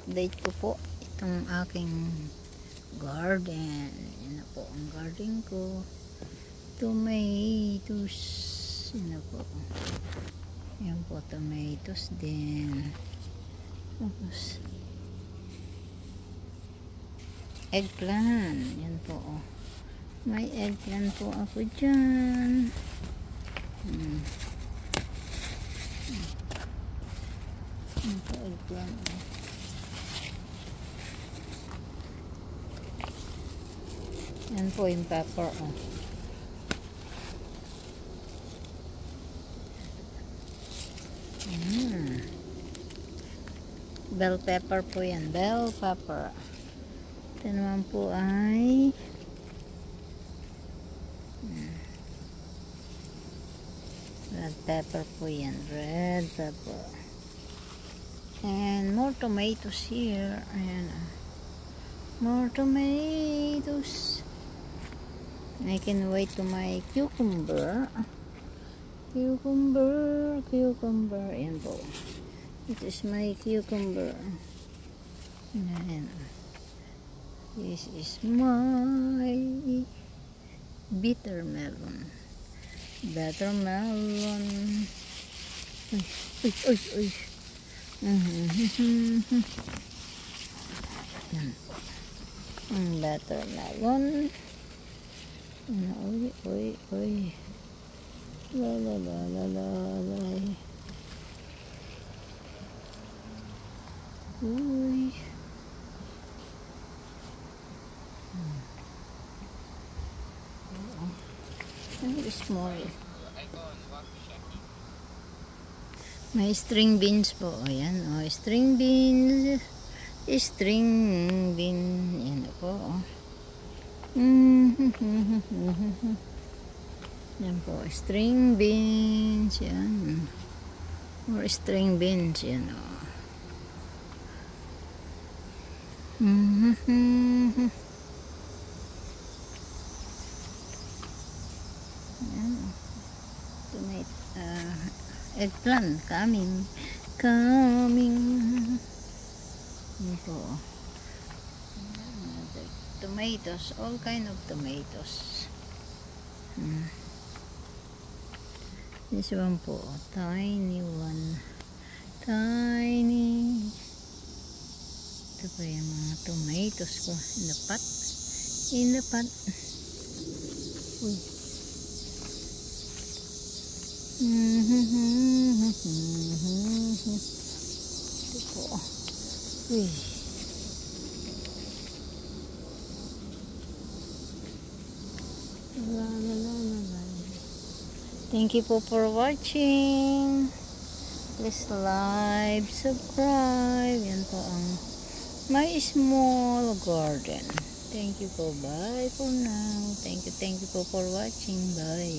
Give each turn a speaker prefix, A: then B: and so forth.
A: update ko po itong aking garden. Yan na po ang garden ko. Tomatoes. Yan na po. Yan po, tomatoes din. Tapos eggplant. Yan po. May eggplant po ako dyan. Yan po, eggplant. Yan po yung pepper. Bell pepper po yan. Bell pepper. Ito naman po ay red pepper po yan. Red pepper. And more tomatoes here. Ayan. More tomatoes. I can wait to my cucumber. Cucumber. Ayan po. It is my cucumber. Ayan. This is my bitter melon. Bitter melon. Uy. Bitter melon. Uy. La. Uy. Small. May string beans po. Ayan. String beans. Yan po. Yan po. String beans. Yan. More string beans. Yan o. Eggplant coming. Ito. Tomatoes, all kind of tomatoes. This one po, tiny one. Tiny. Ito po yung mga tomatoes ko in the pot. Uy. Ito po. Uy. Thank you po for watching. Please like, subscribe. Yan po ang my small garden. Thank you po. Bye for now. Thank you po for watching. Bye.